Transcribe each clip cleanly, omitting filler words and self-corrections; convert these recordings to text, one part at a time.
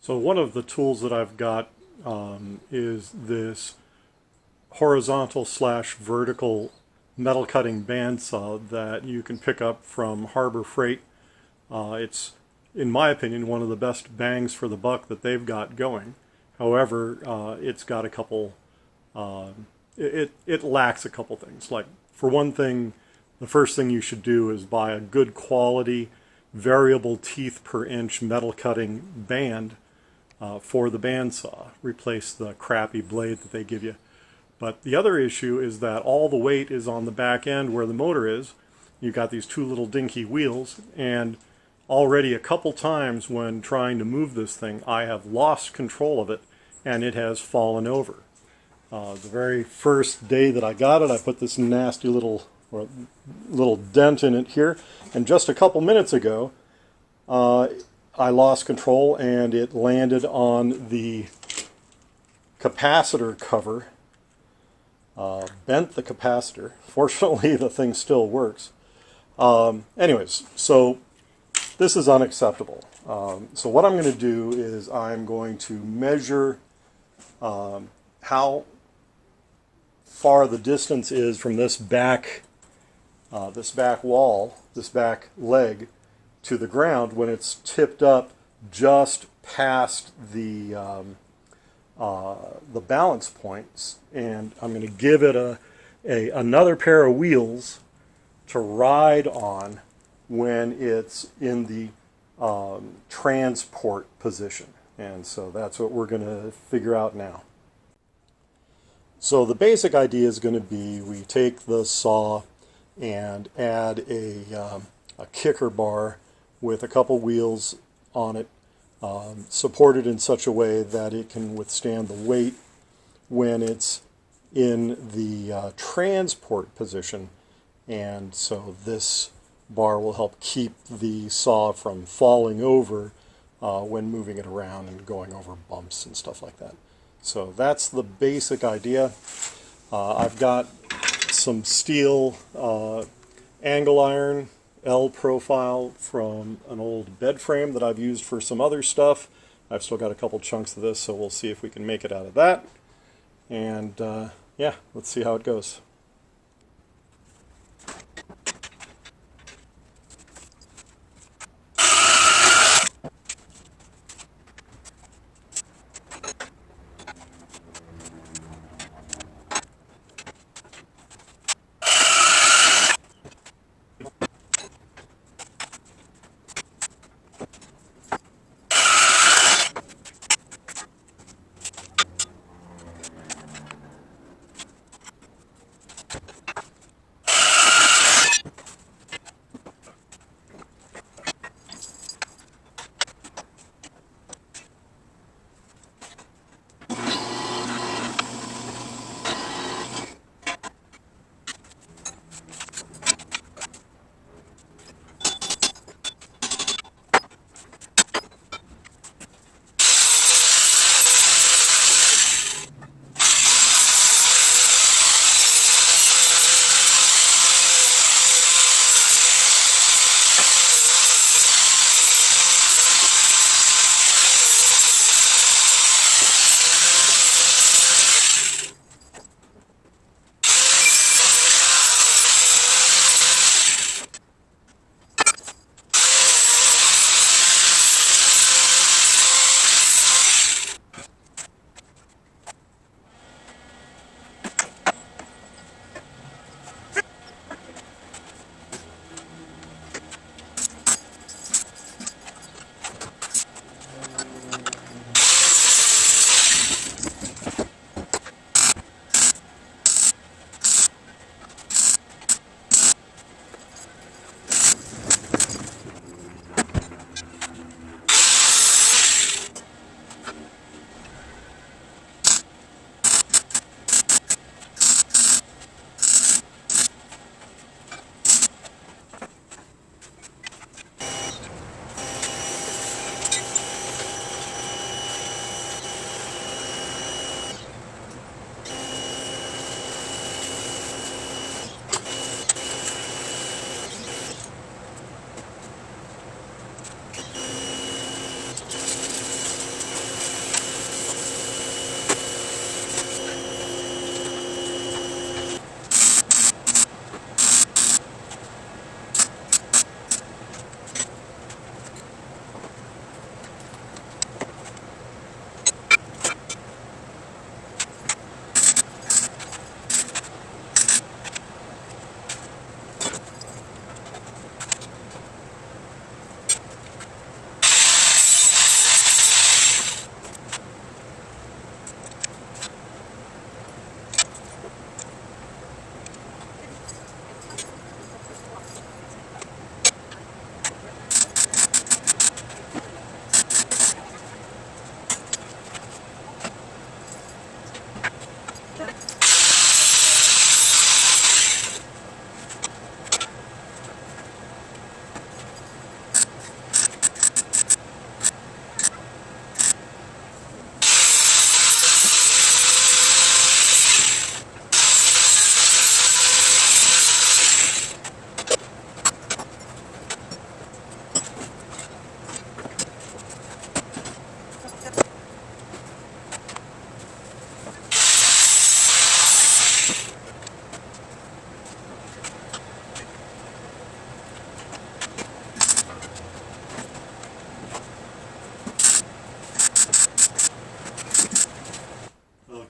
So one of the tools that I've got is this horizontal slash vertical metal cutting bandsaw that you can pick up from Harbor Freight. It's, in my opinion, one of the best bangs for the buck that they've got going. However, it's got a couple, it lacks a couple things. Like, for one thing, the first thing you should do is buy a good quality variable teeth per inch metal cutting band for the bandsaw. Replace the crappy blade that they give you. But the other issue is that all the weight is on the back end where the motor is. You've got these two little dinky wheels, and already a couple times when trying to move this thing, I have lost control of it and it has fallen over. The very first day that I got it, I put this nasty little dent in it here, and just a couple minutes ago I lost control and it landed on the capacitor cover, bent the capacitor. Fortunately, the thing still works. Anyways, so this is unacceptable. So what I'm going to do is I'm going to measure how far the distance is from this back wall, this back leg, to the ground when it's tipped up just past the balance points, and I'm going to give it another pair of wheels to ride on when it's in the transport position. And so that's what we're going to figure out now. So the basic idea is going to be we take the saw and add a kicker bar with a couple wheels on it, supported in such a way that it can withstand the weight when it's in the transport position. And so this bar will help keep the saw from falling over when moving it around and going over bumps and stuff like that. So that's the basic idea. I've got some steel angle iron L profile from an old bed frame that I've used for some other stuff. I've still got a couple chunks of this, so we'll see if we can make it out of that. And yeah, let's see how it goes.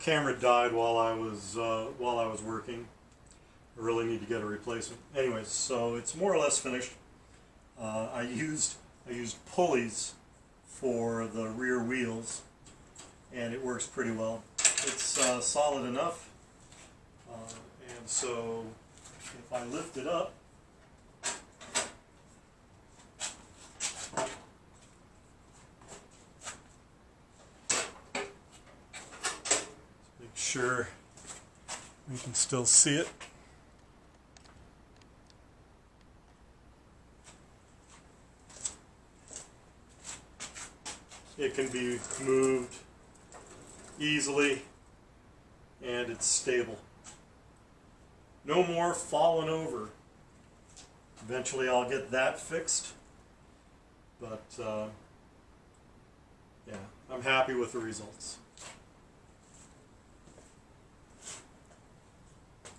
camera died while I was working. I really need to get a replacement. Anyways, so it's more or less finished. I used pulleys for the rear wheels, and it works pretty well. It's solid enough, and so if I lift it up, make sure we can still see it. It can be moved easily, and it's stable. No more falling over. Eventually I'll get that fixed, but yeah, I'm happy with the results.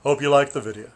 Hope you liked the video.